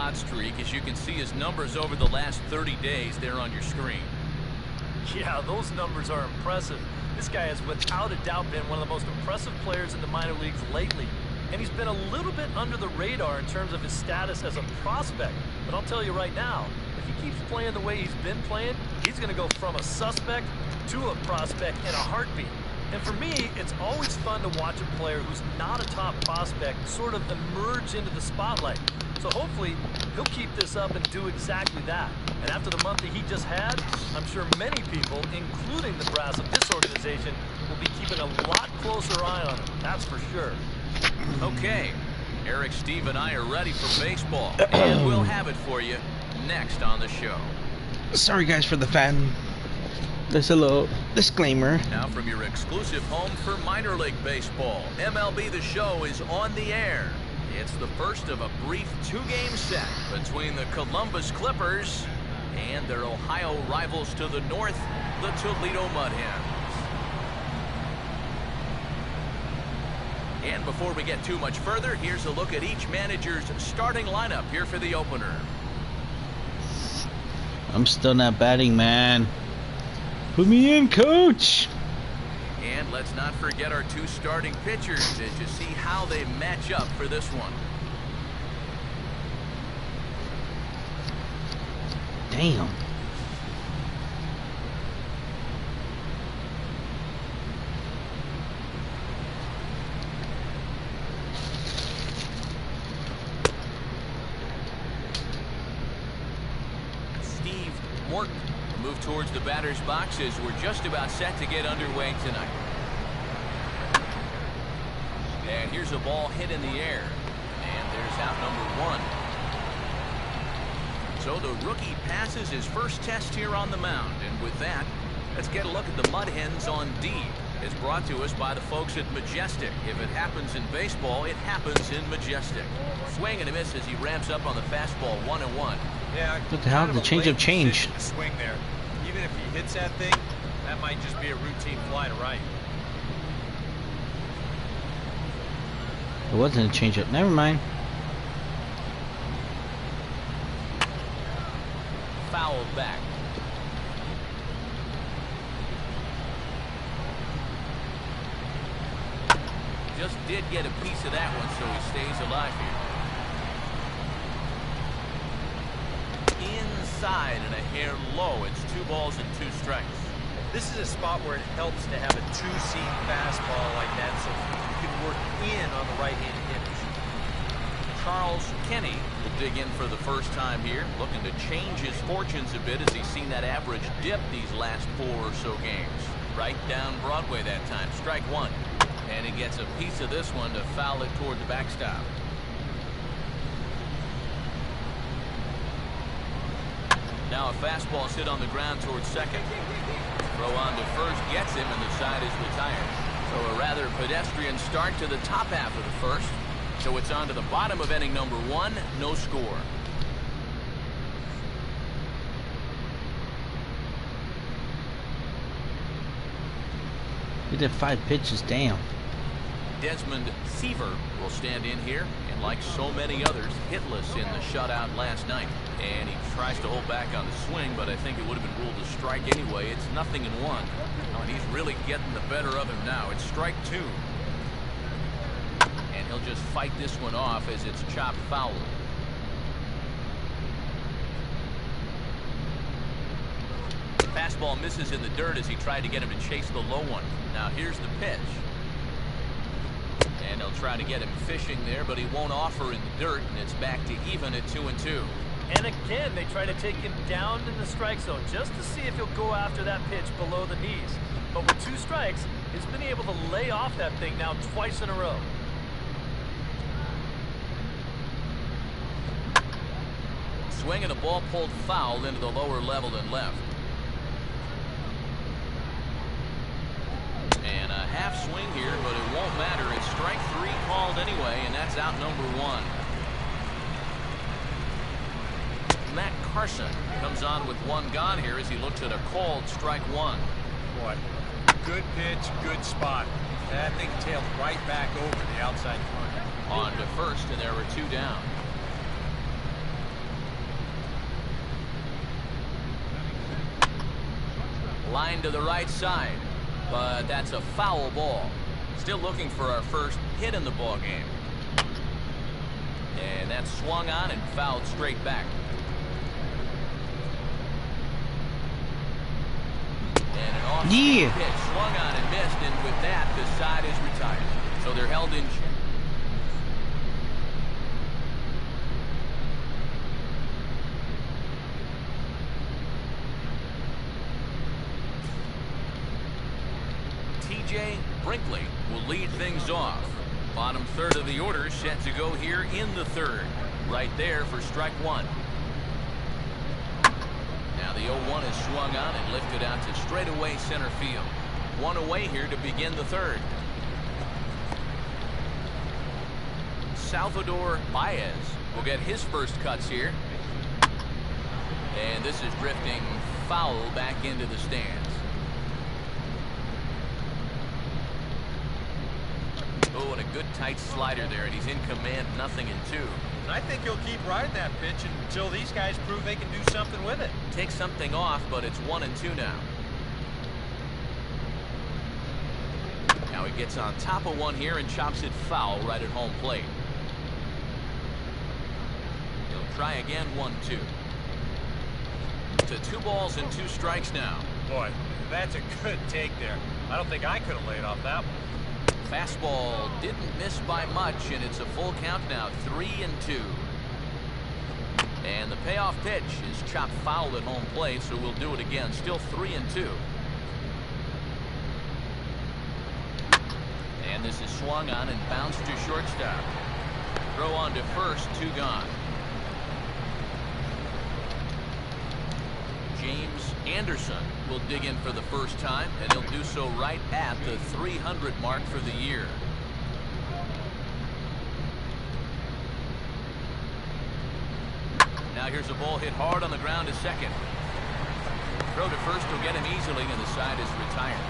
hot streak, as you can see his numbers over the last 30 days there on your screen. Yeah, those numbers are impressive. This guy has without a doubt been one of the most impressive players in the minor leagues lately. And he's been a little bit under the radar in terms of his status as a prospect. But I'll tell you right now, if he keeps playing the way he's been playing, he's going to go from a suspect to a prospect in a heartbeat. And for me, it's always fun to watch a player who's not a top prospect sort of emerge into the spotlight. So hopefully, he'll keep this up and do exactly that. And after the month that he just had, I'm sure many people, including the brass of this organization, will be keeping a lot closer eye on him. That's for sure. Okay, Eric, Steve, and I are ready for baseball, and we'll have it for you next on the show. Sorry guys for the fan. There's a little disclaimer. Now from your exclusive home for minor league baseball, MLB The Show is on the air. It's the first of a brief two-game set between the Columbus Clippers and their Ohio rivals to the north, the Toledo Mud Hens. And before we get too much further, here's a look at each manager's starting lineup here for the opener. I'm still not batting, man. Put me in, coach. And let's not forget our two starting pitchers as you see how they match up for this one. Damn. Steve Morton will move towards the batter's box as we're just about set to get underway tonight. And here's a ball hit in the air. And there's out number one. So the rookie passes his first test here on the mound. And with that, let's get a look at the Mud Hens on D. It's brought to us by the folks at Majestic. If it happens in baseball, it happens in Majestic. Swing and a miss as he ramps up on the fastball 1-1. Yeah, What the hell? The change of change. Swing there. Even if he hits that thing, that might just be a routine fly to right. It wasn't a change up. Never mind. Fouled back. Just did get a piece of that one, so he stays alive here. Inside and a hair low. It's 2 balls and 2 strikes. This is a spot where it helps to have a two-seam fastball like that so you can work in on the right-handed hitters. Charles Kenny will dig in for the first time here, looking to change his fortunes a bit as he's seen that average dip these last 4 or so games. Right down Broadway that time. Strike 1. And he gets a piece of this one to foul it toward the backstop. Now a fastball hit on the ground towards second. Throw on to first gets him, and the side is retired. So a rather pedestrian start to the top half of the first. So it's on to the bottom of inning number 1, no score. He did 5 pitches. Damn. Desmond Seaver will stand in here, and like so many others, hitless in the shutout last night. And he tries to hold back on the swing, but I think it would have been ruled a strike anyway. It's 0-1. And he's really getting the better of him now. It's strike 2. And he'll just fight this one off as it's chopped foul. Fastball misses in the dirt as he tried to get him to chase the low one. Now here's the pitch. And they'll try to get him fishing there, but he won't offer in the dirt, and it's back to even at 2-2. And again, they try to take him down in the strike zone just to see if he'll go after that pitch below the knees. But with 2 strikes, he's been able to lay off that thing now twice in a row. Swing and a ball pulled foul into the lower level and left. And a half swing here, but it won't matter. It's strike 3 called anyway, and that's out number 1. Matt Carson comes on with 1 gone here as he looks at a called strike 1. Boy, good pitch, good spot. That thing tailed right back over the outside corner. On to first, and there were 2 down. Line to the right side, but that's a foul ball. Still looking for our first hit in the ball game. And that's swung on and fouled straight back. And an off-speed pitch swung on and missed, and with that, the side is retired. So they're held in check. TJ Brinkley will lead things off. Bottom third of the order set to go here in the third. Right there for strike one. Now the 0-1 is swung on and lifted out to straightaway center field. One away here to begin the third. Salvador Baez will get his first cuts here. And this is drifting foul back into the stands. Oh, and a good tight slider there, and he's in command, 0-2. I think he'll keep riding that pitch until these guys prove they can do something with it. Take something off, but it's 1-2 now. Now he gets on top of one here and chops it foul right at home plate. He'll try again, 1-2. To 2 balls and 2 strikes now. Boy, that's a good take there. I don't think I could have laid off that one. Fastball didn't miss by much, and it's a full count now, 3-2. And the payoff pitch is chopped foul at home plate, so we'll do it again. Still 3-2. And this is swung on and bounced to shortstop. Throw on to first, 2 gone. James Anderson will dig in for the first time, and he'll do so right at the 300 mark for the year. Now here's a ball hit hard on the ground to second. Throw to first will get him easily, and the side is retired.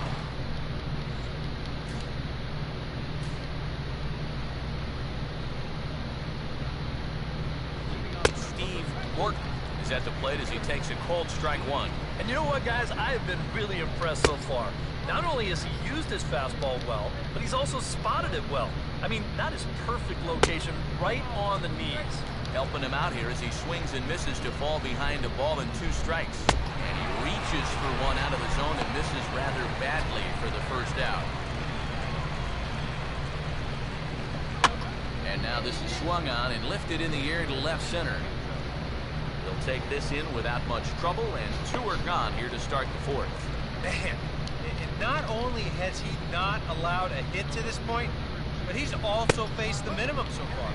Steve Morton is at the plate as he takes a cold strike one. And you know what, guys? I have been really impressed so far. Not only has he used his fastball well, but he's also spotted it well. I mean, that is perfect location, right on the knees. Helping him out here as he swings and misses to fall behind a ball and 2 strikes. And he reaches for one out of the zone and misses rather badly for the first out. And now this is swung on and lifted in the air to left center. They'll take this in without much trouble, and 2 are gone here to start the 4th. Man, and not only has he not allowed a hit to this point, but he's also faced the minimum so far.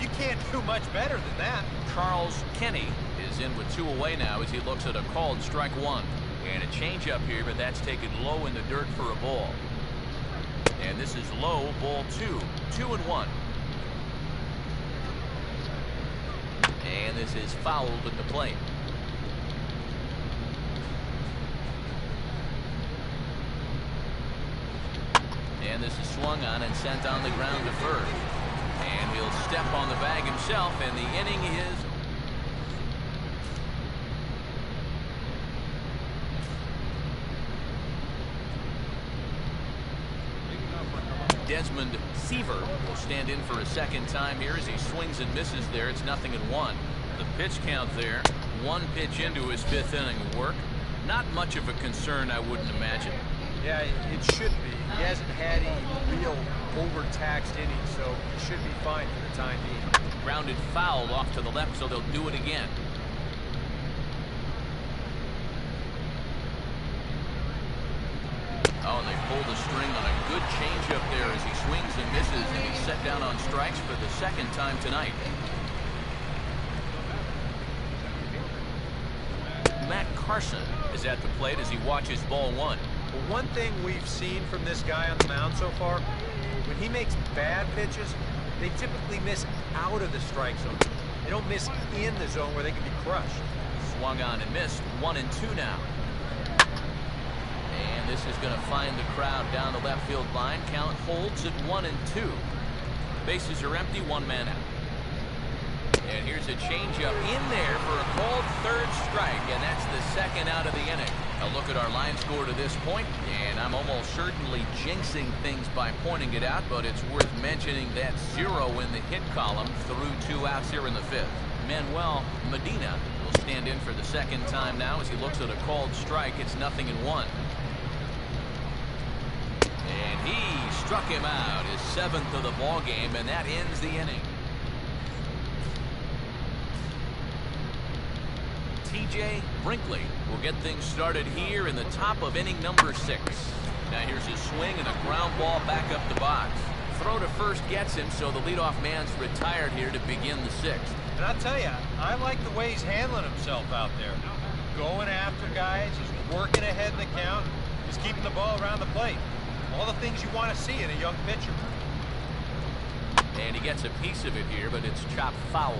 You can't do much better than that. Charles Kenny is in with 2 away now as he looks at a called strike one. And a changeup here, but that's taken low in the dirt for a ball. And this is low, ball 2. 2-1. And this is fouled at the plate. And this is swung on and sent on the ground to first. And he'll step on the bag himself, and the inning is... Desmond Seaver will stand in for a second time here as he swings and misses there. It's 0-1. The pitch count there, 1 pitch into his 5th inning of work. Not much of a concern, I wouldn't imagine. Yeah, it should be. He hasn't had any real overtaxed innings, so it should be fine for the time being. Grounded foul off to the left, so they'll do it again. Oh, and they pull the string on a good changeup there as he swings and misses, and he's set down on strikes for the 2nd time tonight. Matt Carson is at the plate as he watches ball 1. Well, one thing we've seen from this guy on the mound so far, when he makes bad pitches, they typically miss out of the strike zone. They don't miss in the zone where they can be crushed. Swung on and missed. 1-2 now. And this is going to find the crowd down the left field line. Count holds at 1-2. Bases are empty, 1 man out. And here's a changeup in there for a called third strike, and that's the second out of the inning. A look at our line score to this point, and I'm almost certainly jinxing things by pointing it out, but it's worth mentioning that 0 in the hit column through 2 outs here in the 5th. Manuel Medina will stand in for the second time now as he looks at a called strike. It's 0-1. And he struck him out, his 7th of the ball game, and that ends the inning. TJ Brinkley will get things started here in the top of inning number 6. Now here's his swing and a ground ball back up the box. Throw to first gets him, so the leadoff man's retired here to begin the 6th. And I'll tell you, I like the way he's handling himself out there. Going after guys, he's working ahead in the count, he's keeping the ball around the plate. All the things you want to see in a young pitcher. And he gets a piece of it here, but it's chopped foul.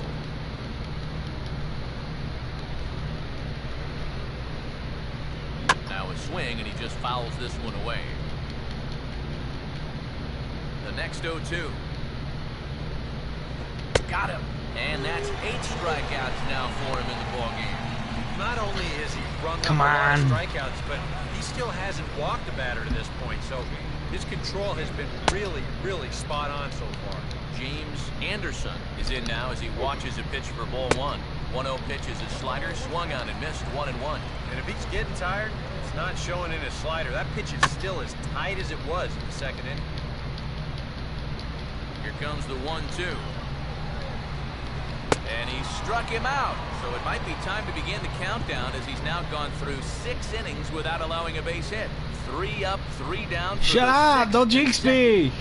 Now a swing, and he just fouls this one away. The next 0-2. Got him. And that's 8 strikeouts now for him in the ballgame. Not only is he rung up a lot of strikeouts, but he still hasn't walked a batter to this point, so his control has been really, really spot on so far. James Anderson is in now as he watches a pitch for ball 1. 1-0 pitch is a slider, swung on and missed, 1-1. And if he's getting tired, it's not showing in his slider. That pitch is still as tight as it was in the 2nd inning. Here comes the 1-2. And he struck him out. So it might be time to begin the countdown as he's now gone through 6 innings without allowing a base hit. 3 up, 3 down. Shut up! Don't jinx me!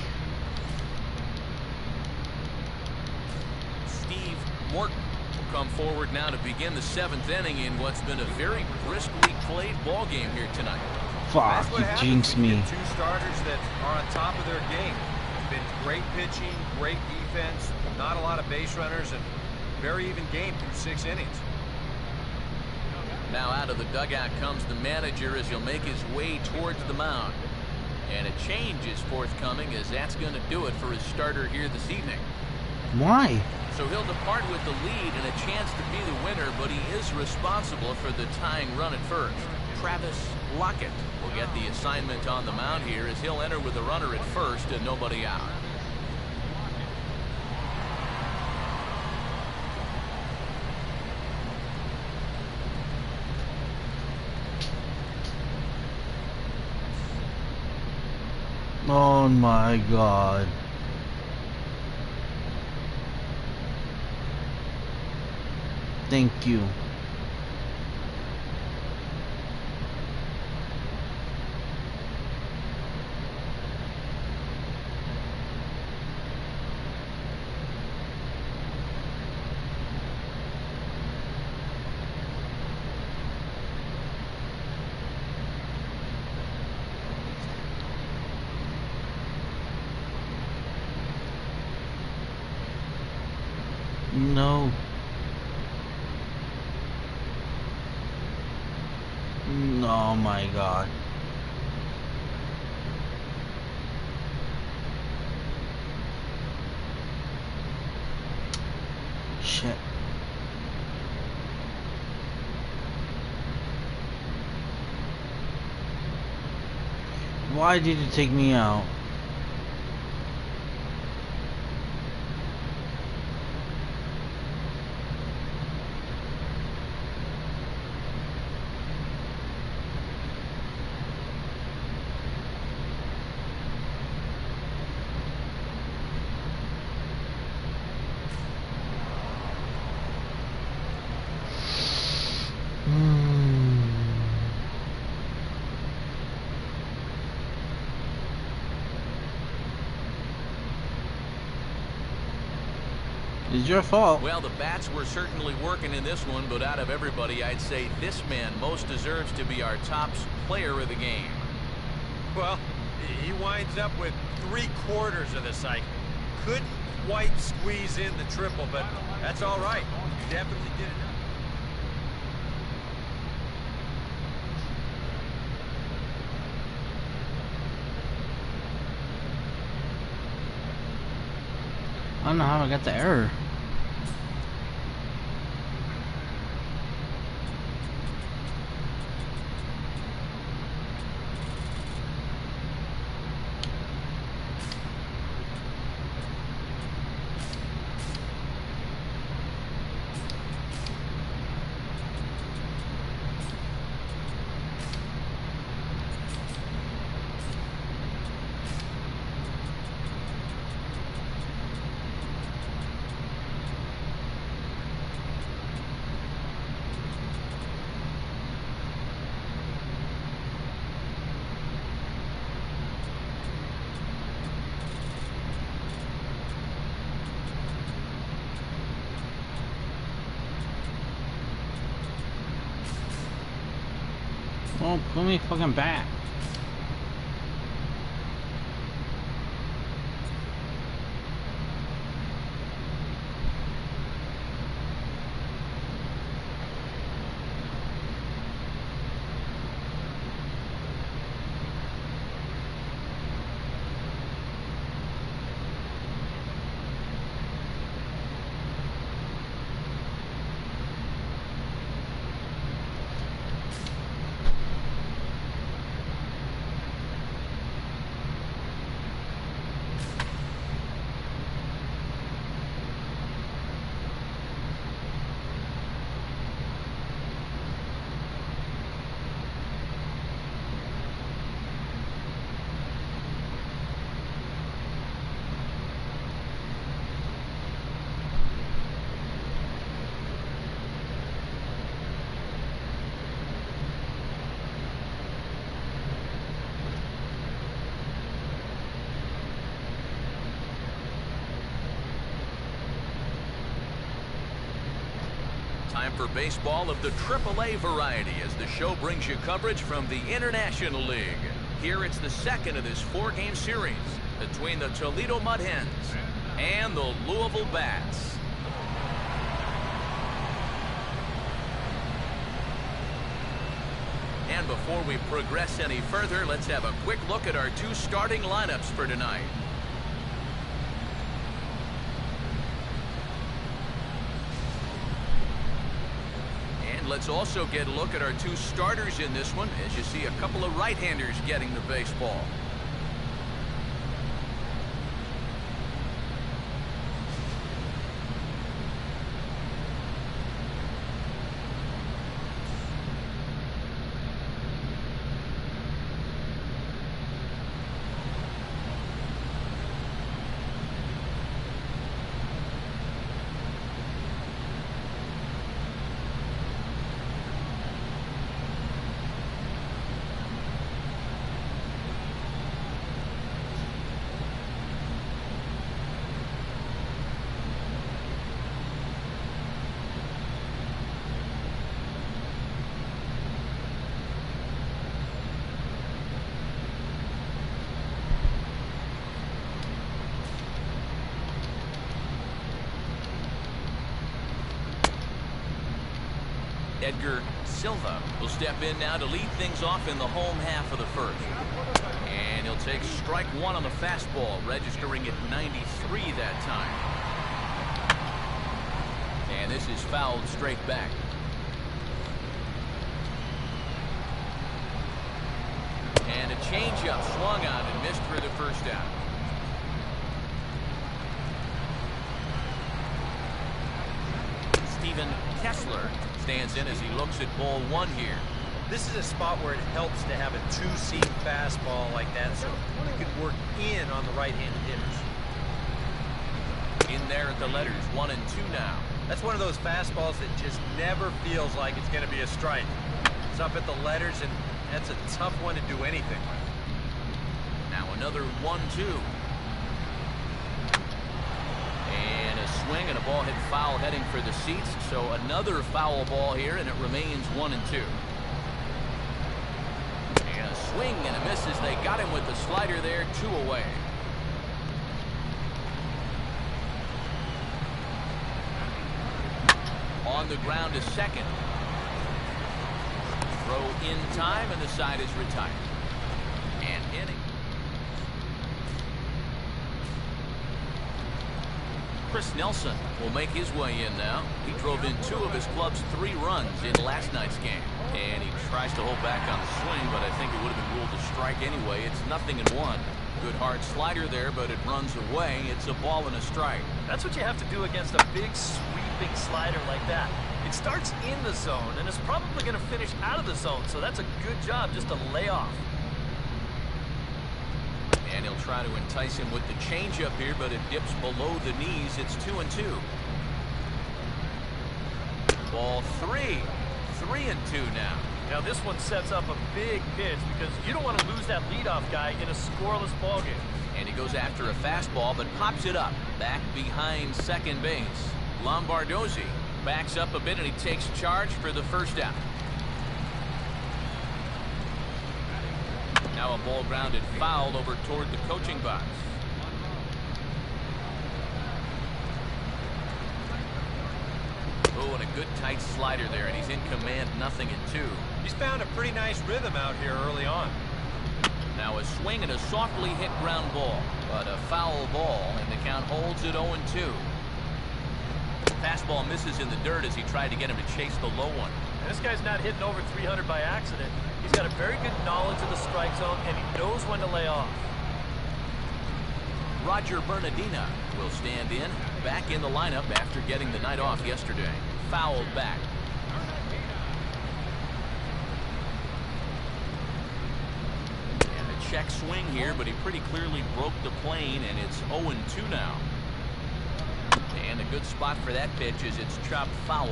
Steve Morton will come forward now to begin the 7th inning in what's been a very briskly played ball game here tonight. Fuck, you jinxed me. 2 starters that are on top of their game. It's been great pitching, great defense, not a lot of base runners, and very even game through 6 innings. Now out of the dugout comes the manager as he'll make his way towards the mound. And a change is forthcoming as that's going to do it for his starter here this evening. Why? So he'll depart with the lead and a chance to be the winner, but he is responsible for the tying run at first. Travis Lockett will get the assignment on the mound here as he'll enter with a runner at first and nobody out. Oh my god. Thank you. No. Oh my god. Shit. Why did it take me out? It's your fault. Well, the bats were certainly working in this one, but out of everybody, I'd say this man most deserves to be our top player of the game. Well, he winds up with 3/4 of the cycle. Couldn't quite squeeze in the triple, but that's all right. He definitely did enough. I don't know how I got the error. Oh, put me fucking back. Time for baseball of the AAA variety as the show brings you coverage from the International League. Here it's the second of this four-game series between the Toledo Mud Hens and the Louisville Bats. And before we progress any further, let's have a quick look at our two starting lineups for tonight. Let's also get a look at our two starters in this one, as you see a couple of right-handers getting the baseball. Edgar Silva will step in now to lead things off in the home half of the first. And he'll take strike one on the fastball, registering at 93 that time. And this is fouled straight back. And a changeup swung on and missed for the first out. Steven Kessler stands in as he looks at ball one here. This is a spot where it helps to have a two-seam fastball like that so you can work in on the right-handed hitters. In there at the letters, 1 and 2 now. That's one of those fastballs that just never feels like it's going to be a strike. It's up at the letters, and that's a tough one to do anything with. Now another 1-2. And a swing and a ball hit foul heading for the seats. So another foul ball here, and it remains 1 and 2. And a swing and a miss as they got him with the slider there, 2 away. On the ground to second. Throw in time, and the side is retired. And inning. Chris Nelson will make his way in now. He drove in 2 of his club's 3 runs in last night's game. And he tries to hold back on the swing, but I think it would have been ruled a strike anyway. It's 0-1. Good hard slider there, but it runs away. It's a ball and a strike. That's what you have to do against a big sweeping slider like that. It starts in the zone, and it's probably going to finish out of the zone, so that's a good job just to lay off. And he'll try to entice him with the changeup here, but it dips below the knees. It's 2-2. Ball 3. 3-2 now. Now this one sets up a big pitch because you don't want to lose that leadoff guy in a scoreless ballgame. And he goes after a fastball, but pops it up back behind second base. Lombardozzi backs up a bit, and he takes charge for the first out. Now a ball grounded foul over toward the coaching box. Oh, and a good tight slider there, and he's in command, 0-2. He's found a pretty nice rhythm out here early on. Now a swing and a softly hit ground ball, but a foul ball, and the count holds at 0-2. Fastball misses in the dirt as he tried to get him to chase the low one. And this guy's not hitting over 300 by accident. He's got a very good knowledge of the strike zone, and he knows when to lay off. Roger Bernardina will stand in, back in the lineup after getting the night off yesterday. Fouled back. And a check swing here, but he pretty clearly broke the plane, and it's 0-2 now. And a good spot for that pitch is it's chopped foul.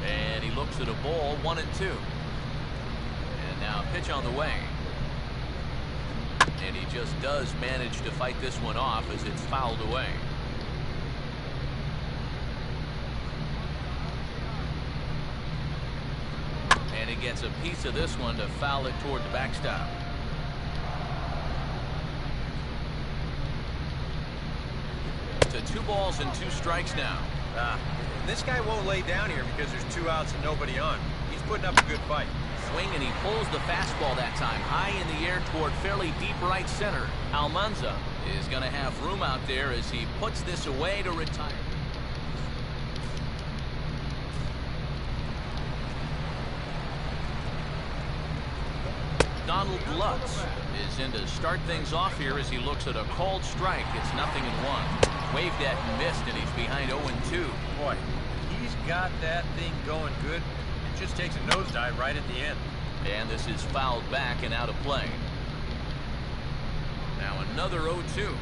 And he looks at a ball, 1-2. And now pitch on the way. And he just does manage to fight this one off as it's fouled away. And he gets a piece of this one to foul it toward the backstop. To 2 balls and 2 strikes now. This guy won't lay down here because there's 2 outs and nobody on. He's putting up a good fight. Swing, and he pulls the fastball that time high in the air toward fairly deep right center. Almanza is going to have room out there as he puts this away to retire. Donald Lutz is in to start things off here as he looks at a called strike. It's 0-1. Waved at and missed, and he's behind 0-2. Boy, he's got that thing going good. It just takes a nosedive right at the end. And this is fouled back and out of play. Now another 0-2.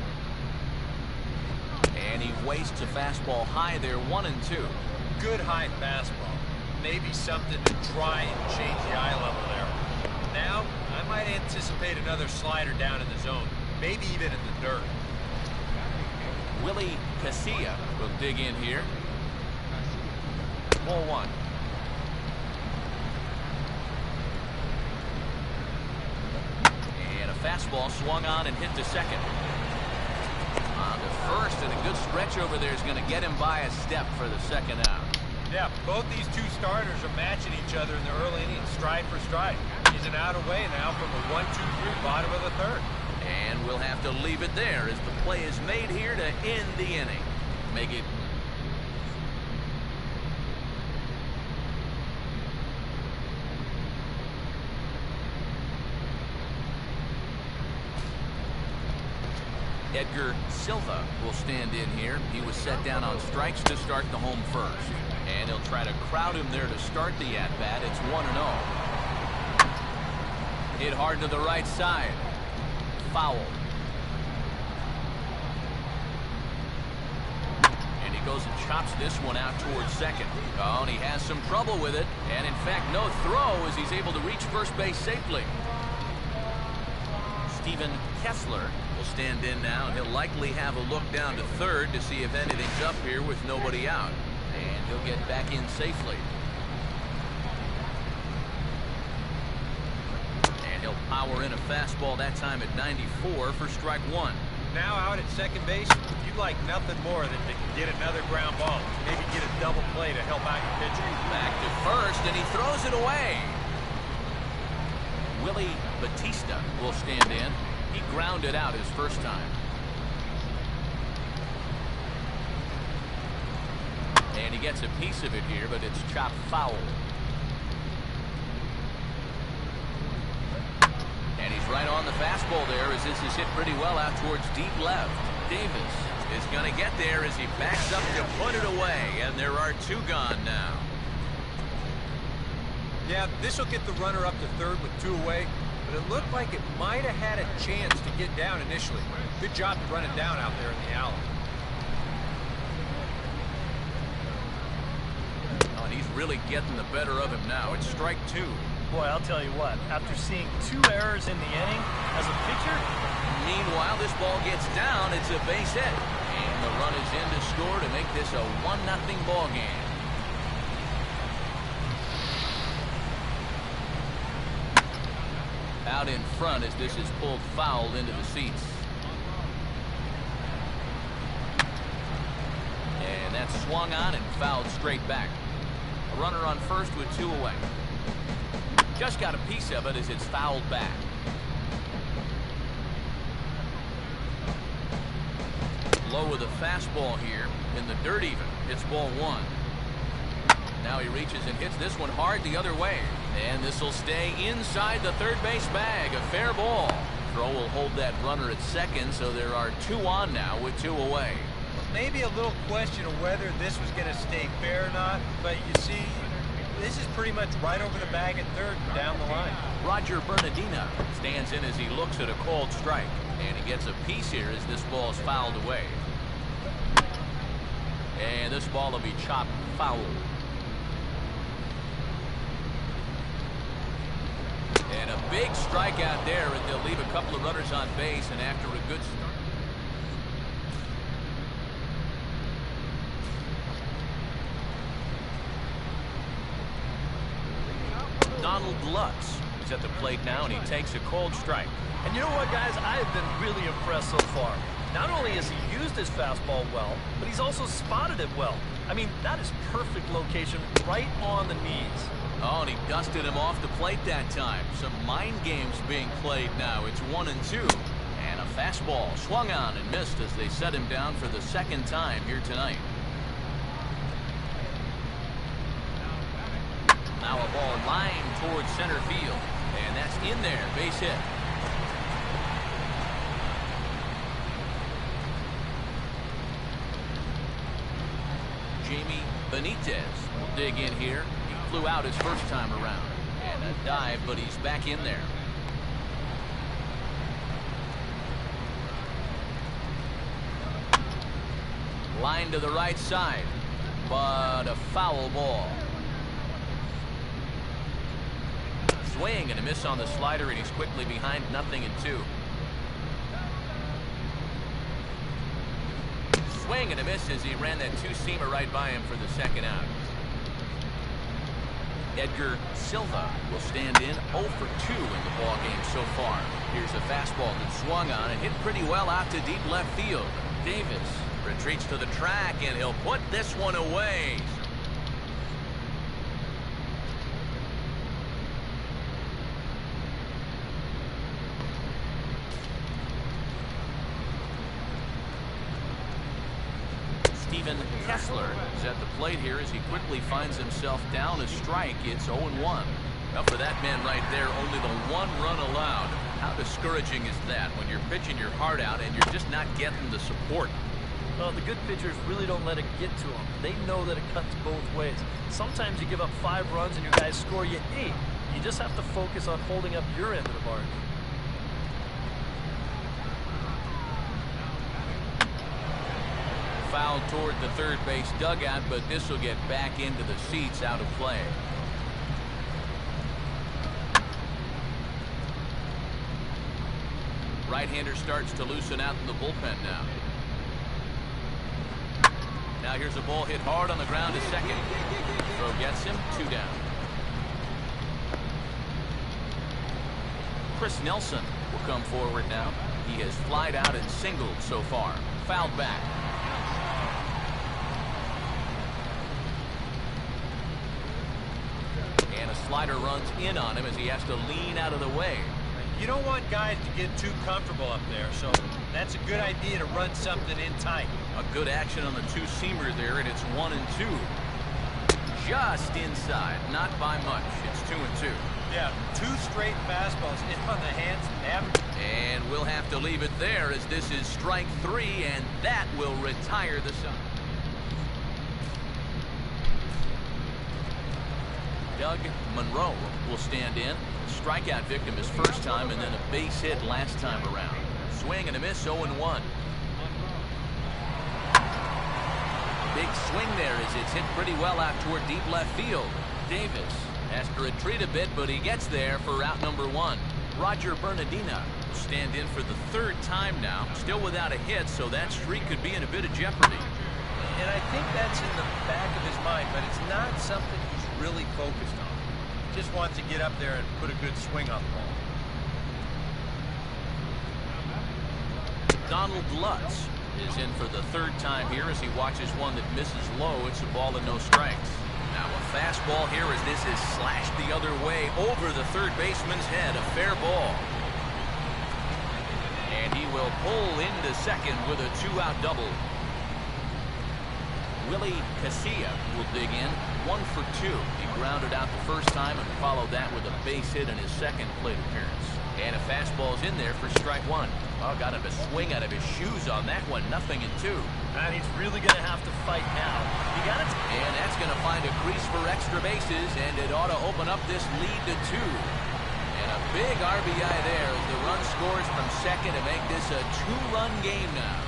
And he wastes a fastball high there, 1-2. Good high fastball. Maybe something to try and change the eye level there. Now, I might anticipate another slider down in the zone. Maybe even in the dirt. Willie Casilla will dig in here. Ball 1. And a fastball swung on and hit to second. On to first, and a good stretch over there is going to get him by a step for the second out. Yeah, both these 2 starters are matching each other in the early innings, stride for stride. He's an out away now from the 1-2-3 bottom of the 3rd. And we'll have to leave it there as the play is made here to end the inning. Make it. Edgar Silva will stand in here. He was set down on strikes to start the home first. And he'll try to crowd him there to start the at-bat. It's 1-0. Hit hard to the right side. Foul. And he goes and chops this one out towards second. Oh, and he has some trouble with it. And in fact, no throw as he's able to reach first base safely. Steven Kessler will stand in now, and he'll likely have a look down to third to see if anything's up here with nobody out. And he'll get back in safely. And he'll power in a fastball that time at 94 for strike 1. Now out at second base, you'd like nothing more than to get another ground ball. Maybe get a double play to help out your pitcher. Back to first, and he throws it away. Willie Batista will stand in. He grounded out his first time. And he gets a piece of it here, but it's chopped foul. And he's right on the fastball there as this is hit pretty well out towards deep left. Davis is going to get there as he backs up to put it away, and there are 2 gone now. Yeah, this will get the runner up to third with 2 away, but it looked like it might have had a chance to get down initially. Good job to run it down out there in the alley. Oh, and he's really getting the better of him now. It's strike 2. Boy, I'll tell you what, after seeing 2 errors in the inning, as a pitcher... Meanwhile, this ball gets down. It's a base hit. And the run is in to score to make this a 1-0 ball game. out in front as this is pulled foul into the seats. And that's swung on and fouled straight back. A runner on first with 2 away. Just got a piece of it as it's fouled back. Low with a fastball here in the dirt even. It's ball 1. Now he reaches and hits this one hard the other way. And this will stay inside the third base bag. A fair ball. Throw will hold that runner at second, so there are 2 on now with 2 away. Maybe a little question of whether this was going to stay fair or not, but you see, this is pretty much right over the bag at third and down the line. Roger Bernardina stands in as he looks at a called strike. And he gets a piece here as this ball is fouled away. And this ball will be chopped foul. And a big strikeout there, and they'll leave a couple of runners on base, and after a good start. Donald Lutz is at the plate now, and he takes a cold strike. And you know what, guys? I have been really impressed so far. Not only has he used his fastball well, but he's also spotted it well. I mean, that is perfect location right on the knees. Oh, and he dusted him off the plate that time. Some mind games being played now. It's 1-2. And a fastball swung on and missed as they set him down for the second time here tonight. Now a ball lined towards center field. And that's in there. Base hit. Jamie Benitez will dig in here. He flew out his first time around. And a dive, but he's back in there. Line to the right side, but a foul ball. Swing and a miss on the slider, and he's quickly behind 0-2. Swing and a miss as he ran that 2-seamer right by him for the second out. Edgar Silva will stand in 0 for 2 in the ball game so far. Here's a fastball that swung on and hit pretty well out to deep left field. Davis retreats to the track, and he'll put this one away. Steven Kessler is at the plate here as he quickly finds himself down a strike. It's 0-1. Well, for that man right there, only the 1 run allowed. How discouraging is that when you're pitching your heart out and you're just not getting the support? Well, the good pitchers really don't let it get to them. They know that it cuts both ways. Sometimes you give up 5 runs and your guys score you 8. You just have to focus on holding up your end of the bargain. Foul toward the third base dugout, but this will get back into the seats out of play. Right-hander starts to loosen out in the bullpen now. Now here's a ball hit hard on the ground to second. Throw gets him, 2 down. Chris Nelson will come forward now. He has flied out and singled so far. Fouled back. And a slider runs in on him as he has to lean out of the way. You don't want guys to get too comfortable up there, so that's a good idea to run something in tight. A good action on the 2-seamer there, and it's 1-2. Just inside, not by much. It's 2-2. Yeah, 2 straight fastballs in on the hands and average. And we'll have to leave it there as this is strike 3, and that will retire the side. Doug Monroe will stand in. Strikeout victim his first time, and then a base hit last time around. Swing and a miss, 0-1. Big swing there as it's hit pretty well out toward deep left field. Davis has to retreat a bit, but he gets there for out number 1. Roger Bernardina will stand in for the 3rd time now, still without a hit, so that streak could be in a bit of jeopardy. And I think that's in the back of his mind, but it's not something he's really focused on. He just wants to get up there and put a good swing on the ball. Donald Lutz is in for the third time here as he watches one that misses low. It's a ball and no strikes. Now a fastball here as this is slashed the other way over the third baseman's head. A fair ball. And he will pull into second with a 2-out double. Willie Casilla will dig in. 1 for 2. He grounded out the first time and followed that with a base hit in his second plate appearance. And a fastball's in there for strike 1. Oh, got him a swing out of his shoes on that one. 0-2. And he's really going to have to fight now. He got it. And that's going to find a crease for extra bases, and it ought to open up this lead to 2. And a big RBI there as the run scores from second to make this a 2-run game now.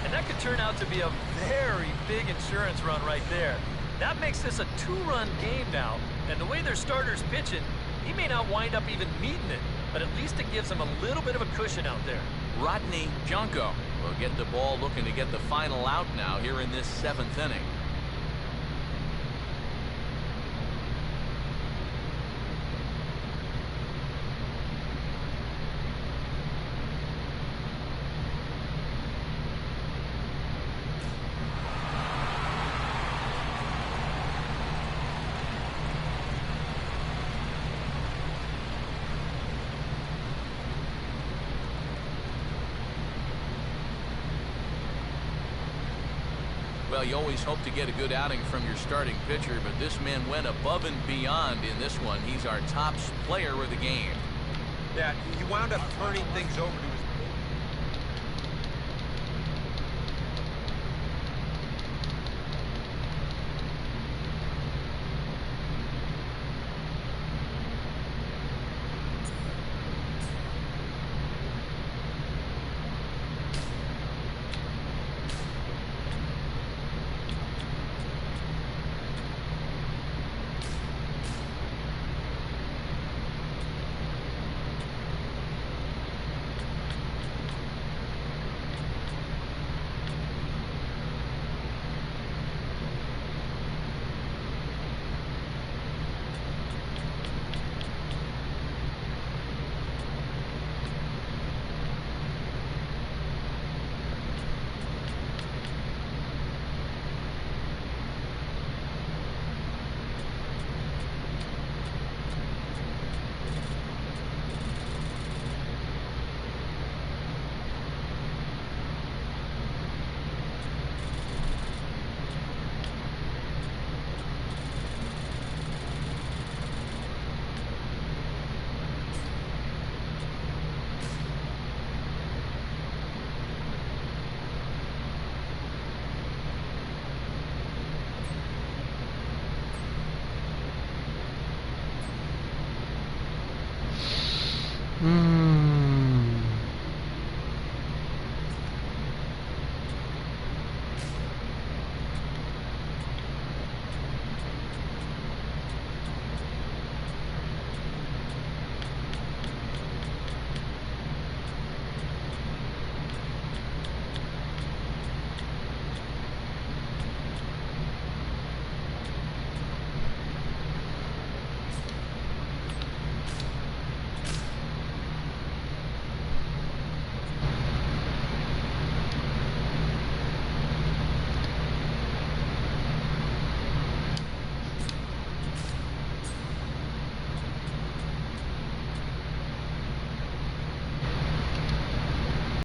And that could turn out to be a very big insurance run right there. That makes this a 2-run game now. And the way their starter's pitching, he may not wind up even meeting it, but at least it gives him a little bit of a cushion out there. Rodney Junko will get the ball, looking to get the final out now here in this 7th inning. Well, you always hope to get a good outing from your starting pitcher, but this man went above and beyond in this one. He's our top player of the game. Yeah, he wound up turning things over to